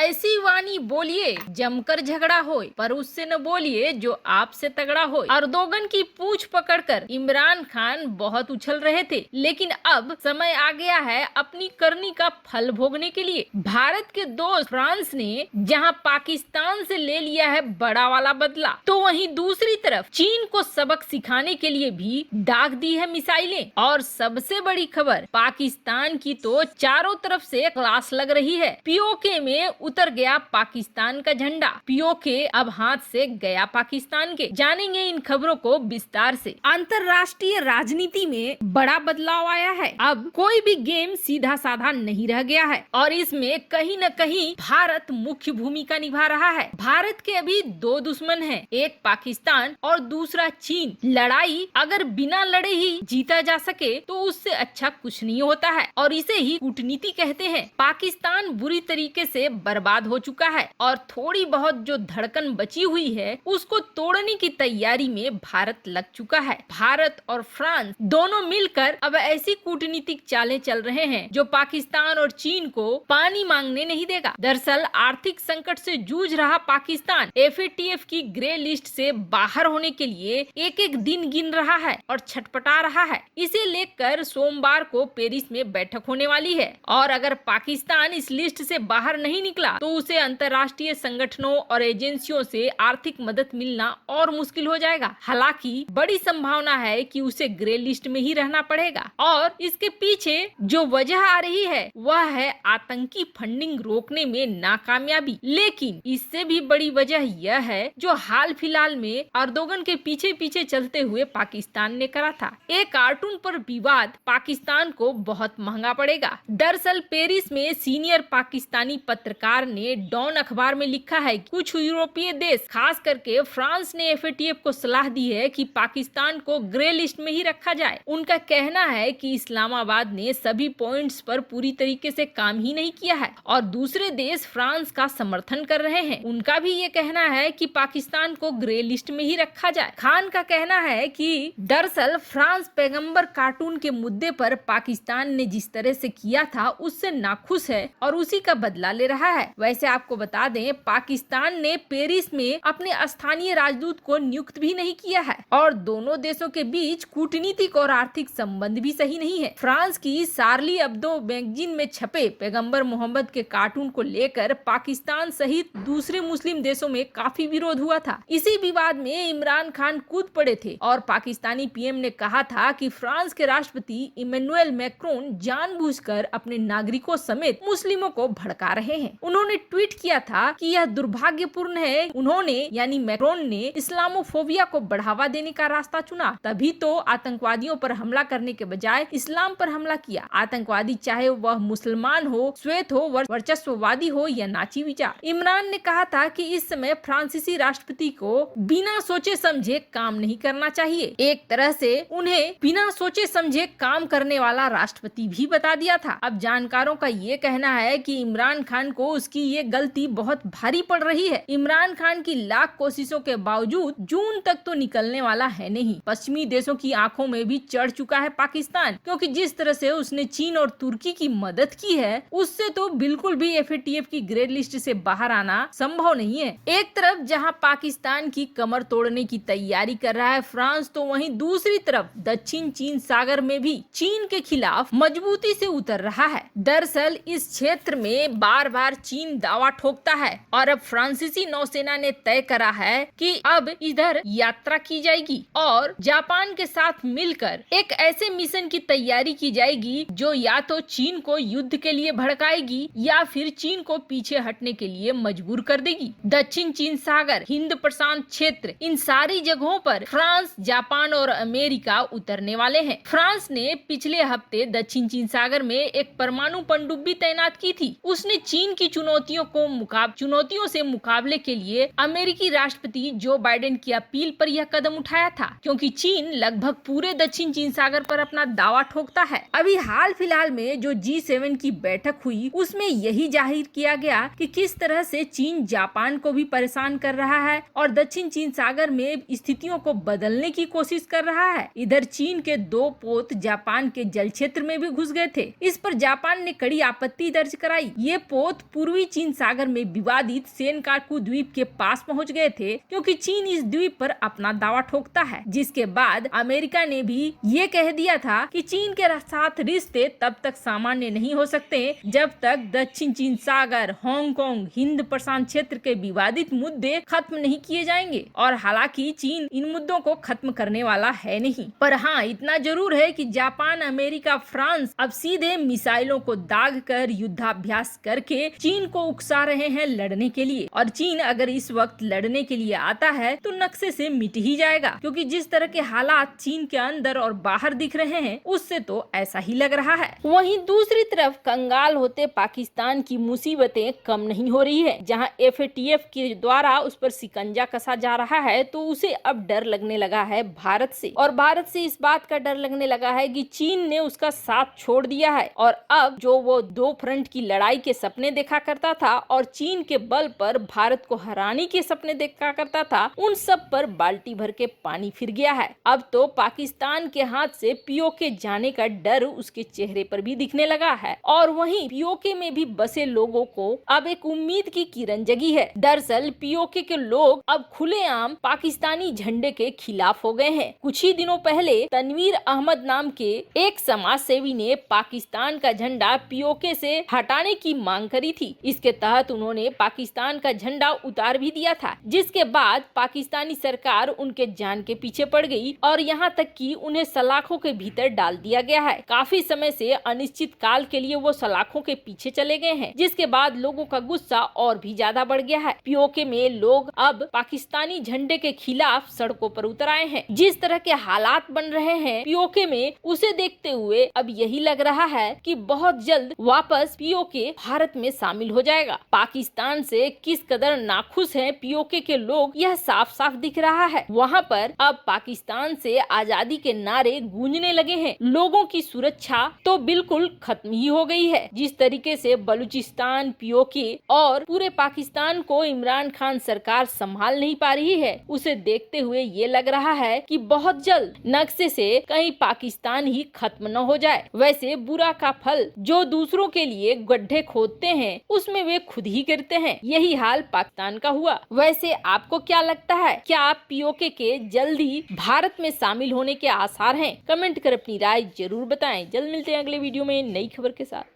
ऐसी वाणी बोलिए जमकर झगड़ा होए, पर उससे न बोलिए जो आपसे तगड़ा होए। अर्दोगन की पूंछ पकड़कर इमरान खान बहुत उछल रहे थे, लेकिन अब समय आ गया है अपनी करनी का फल भोगने के लिए। भारत के दोस्त फ्रांस ने जहां पाकिस्तान से ले लिया है बड़ा वाला बदला, तो वहीं दूसरी तरफ चीन को सबक सिखाने के लिए भी दाग दी है मिसाइलें। और सबसे बड़ी खबर, पाकिस्तान की तो चारों तरफ से क्लास लग रही है। पीओके में उतर गया पाकिस्तान का झंडा, पीओके अब हाथ से गया पाकिस्तान के। जानेंगे इन खबरों को विस्तार से। अंतर्राष्ट्रीय राजनीति में बड़ा बदलाव आया है। अब कोई भी गेम सीधा साधा नहीं रह गया है और इसमें कहीं न कहीं भारत मुख्य भूमिका निभा रहा है। भारत के अभी दो दुश्मन हैं, एक पाकिस्तान और दूसरा चीन। लड़ाई अगर बिना लड़े ही जीता जा सके तो उससे अच्छा कुछ नहीं होता है और इसे ही कूटनीति कहते हैं। पाकिस्तान बुरी तरीके से बर्बाद हो चुका है और थोड़ी बहुत जो धड़कन बची हुई है उसको तोड़ने की तैयारी में भारत लग चुका है। भारत और फ्रांस दोनों मिलकर अब ऐसी कूटनीतिक चालें चल रहे हैं जो पाकिस्तान और चीन को पानी मांगने नहीं देगा। दरअसल आर्थिक संकट से जूझ रहा पाकिस्तान एफएटीएफ की ग्रे लिस्ट से बाहर होने के लिए एक एक दिन गिन रहा है और छटपटा रहा है। इसे लेकर सोमवार को पेरिस में बैठक होने वाली है और अगर पाकिस्तान इस लिस्ट से बाहर नहीं निकला तो उसे अंतर्राष्ट्रीय संगठनों और एजेंसियों से आर्थिक मदद मिलना और मुश्किल हो जाएगा। हालांकि बड़ी संभावना है कि उसे ग्रे लिस्ट में ही रहना पड़ेगा और इसके पीछे जो वजह आ रही है वह है आतंकी फंडिंग रोकने में नाकामयाबी। लेकिन इससे भी बड़ी वजह यह है जो हाल फिलहाल में अर्दोगन के पीछे पीछे चलते हुए पाकिस्तान ने करा था। एक कार्टून पर विवाद पाकिस्तान को बहुत महंगा पड़ेगा। दरअसल पेरिस में सीनियर पाकिस्तानी पत्रकार ने डॉन अखबार में लिखा है कि कुछ यूरोपीय देश खास करके फ्रांस ने एफएटीएफ को सलाह दी है कि पाकिस्तान को ग्रे लिस्ट में ही रखा जाए। उनका कहना है कि इस्लामाबाद ने सभी पॉइंट्स पर पूरी तरीके से काम ही नहीं किया है और दूसरे देश फ्रांस का समर्थन कर रहे हैं। उनका भी ये कहना है कि पाकिस्तान को ग्रे लिस्ट में ही रखा जाए। खान का कहना है कि दरअसल फ्रांस पैगंबर कार्टून के मुद्दे पर पाकिस्तान ने जिस तरह से किया था उससे नाखुश है और उसी का बदला ले रहा है। वैसे आपको बता दें, पाकिस्तान ने पेरिस में अपने स्थानीय राजदूत को नियुक्त भी नहीं किया है और दोनों देशों के बीच कूटनीतिक और आर्थिक संबंध भी सही नहीं है। फ्रांस की शार्ली एब्दो मैगजीन में छपे पैगंबर मोहम्मद के कार्टून को लेकर पाकिस्तान सहित दूसरे मुस्लिम देशों में काफी विरोध हुआ था। इसी विवाद में इमरान खान कूद पड़े थे और पाकिस्तानी पीएम ने कहा था कि फ्रांस के राष्ट्रपति इमैनुअल मैक्रोन जानबूझकर अपने नागरिकों समेत मुस्लिमों को भड़का रहे हैं। उन्होंने ट्वीट किया था कि यह दुर्भाग्यपूर्ण है। उन्होंने यानी मैक्रोन ने इस्लामोफोबिया को बढ़ावा देने का रास्ता चुना, तभी तो आतंकवादियों पर हमला करने के बजाय इस्लाम पर हमला किया। आतंकवादी चाहे वह मुसलमान हो, श्वेत हो, वर्चस्ववादी हो या नाची विचार। इमरान ने कहा था कि इस समय फ्रांसीसी राष्ट्रपति को बिना सोचे समझे काम नहीं करना चाहिए। एक तरह से उन्हें बिना सोचे समझे काम करने वाला राष्ट्रपति भी बता दिया था। अब जानकारों का ये कहना है कि इमरान खान को उसकी ये गलती बहुत भारी पड़ रही है। इमरान खान की लाख कोशिशों के बावजूद जून तक तो निकलने वाला है नहीं। पश्चिमी देशों की आंखों में भी चढ़ चुका है पाकिस्तान, क्योंकि जिस तरह से उसने चीन और तुर्की की मदद की है उससे तो बिल्कुल भी एफएटीएफ की ग्रे लिस्ट से बाहर आना संभव नहीं है। एक तरफ जहां पाकिस्तान की कमर तोड़ने की तैयारी कर रहा है फ्रांस, तो वहीं दूसरी तरफ दक्षिण चीन सागर में भी चीन के खिलाफ मजबूती से उतर रहा है। दरअसल इस क्षेत्र में बार बार चीन दावा ठोकता है और अब फ्रांसीसी नौसेना ने तय करा है कि अब इधर यात्रा की जाएगी और जापान के साथ मिलकर एक ऐसे मिशन की तैयारी की जाएगी जो या तो चीन को युद्ध के लिए भड़काएगी या फिर चीन को पीछे हटने के लिए मजबूर कर देगी। दक्षिण चीन सागर, हिंद प्रशांत क्षेत्र, इन सारी जगहों पर फ्रांस, जापान और अमेरिका उतरने वाले हैं। फ्रांस ने पिछले हफ्ते दक्षिण चीन सागर में एक परमाणु पनडुब्बी तैनात की थी। उसने चीन की चुनौतियों से मुकाबले के लिए अमेरिकी राष्ट्रपति जो बाइडेन की अपील पर यह कदम उठाया था, क्योंकि चीन लगभग पूरे दक्षिण चीन सागर पर अपना दावा ठोकता है। अभी हाल फिलहाल में जो G7 की बैठक हुई उसमें यही जाहिर किया गया कि किस तरह से चीन जापान को भी परेशान कर रहा है और दक्षिण चीन सागर में स्थितियों को बदलने की कोशिश कर रहा है। इधर चीन के 2 पोत जापान के जल क्षेत्र में भी घुस गए थे। इस पर जापान ने कड़ी आपत्ति दर्ज कराई। ये पोत पूर्वी पूर्वी चीन सागर में विवादित सेनकाकू द्वीप के पास पहुंच गए थे, क्योंकि चीन इस द्वीप पर अपना दावा ठोकता है। जिसके बाद अमेरिका ने भी ये कह दिया था कि चीन के साथ रिश्ते तब तक सामान्य नहीं हो सकते जब तक दक्षिण चीन सागर, हांगकांग, हिंद प्रशांत क्षेत्र के विवादित मुद्दे खत्म नहीं किए जाएंगे। और हालांकि चीन इन मुद्दों को खत्म करने वाला है नहीं, पर हाँ इतना जरूर है कि जापान, अमेरिका, फ्रांस अब सीधे मिसाइलों को दाग कर युद्धाभ्यास करके चीन को उकसा रहे हैं लड़ने के लिए। और चीन अगर इस वक्त लड़ने के लिए आता है तो नक्शे से मिट ही जाएगा, क्योंकि जिस तरह के हालात चीन के अंदर और बाहर दिख रहे हैं उससे तो ऐसा ही लग रहा है। वहीं दूसरी तरफ कंगाल होते पाकिस्तान की मुसीबतें कम नहीं हो रही है। जहां एफएटीएफ के द्वारा उस पर शिकंजा कसा जा रहा है तो उसे अब डर लगने लगा है भारत से, और भारत से इस बात का डर लगने लगा है कि चीन ने उसका साथ छोड़ दिया है। और अब जो वो दो फ्रंट की लड़ाई के सपने देखा करता था और चीन के बल पर भारत को हराने के सपने देखा करता था, उन सब पर बाल्टी भर के पानी फिर गया है। अब तो पाकिस्तान के हाथ से पीओके जाने का डर उसके चेहरे पर भी दिखने लगा है। और वहीं पीओके में भी बसे लोगों को अब एक उम्मीद की किरण जगी है। दरअसल पीओके के लोग अब खुलेआम पाकिस्तानी झंडे के खिलाफ हो गए हैं। कुछ ही दिनों पहले तनवीर अहमद नाम के एक समाज सेवी ने पाकिस्तान का झंडा पीओके से हटाने की मांग करी थी। इसके तहत उन्होंने पाकिस्तान का झंडा उतार भी दिया था, जिसके बाद पाकिस्तानी सरकार उनके जान के पीछे पड़ गई और यहाँ तक कि उन्हें सलाखों के भीतर डाल दिया गया है। काफी समय से अनिश्चित काल के लिए वो सलाखों के पीछे चले गए हैं, जिसके बाद लोगों का गुस्सा और भी ज्यादा बढ़ गया है। पीओके में लोग अब पाकिस्तानी झंडे के खिलाफ सड़कों पर उतर आए हैं। जिस तरह के हालात बन रहे हैं पीओके में, उसे देखते हुए अब यही लग रहा है कि बहुत जल्द वापस पीओके भारत में शामिल हो जाएगा। पाकिस्तान से किस कदर नाखुश हैं पीओके के लोग, यह साफ साफ दिख रहा है। वहाँ पर अब पाकिस्तान से आजादी के नारे गूंजने लगे हैं। लोगों की सुरक्षा तो बिल्कुल खत्म ही हो गई है। जिस तरीके से बलूचिस्तान, पीओके और पूरे पाकिस्तान को इमरान खान सरकार संभाल नहीं पा रही है, उसे देखते हुए ये लग रहा है कि बहुत जल्द नक्शे से कहीं पाकिस्तान ही खत्म न हो जाए। वैसे बुरा का फल जो दूसरों के लिए गड्ढे खोदते हैं उसमें वे खुद ही गिरते हैं। यही हाल पाकिस्तान का हुआ। वैसे आपको क्या लगता है, क्या आप पीओके के जल्दी भारत में शामिल होने के आसार हैं? कमेंट कर अपनी राय जरूर बताएं। जल्द मिलते हैं अगले वीडियो में नई खबर के साथ।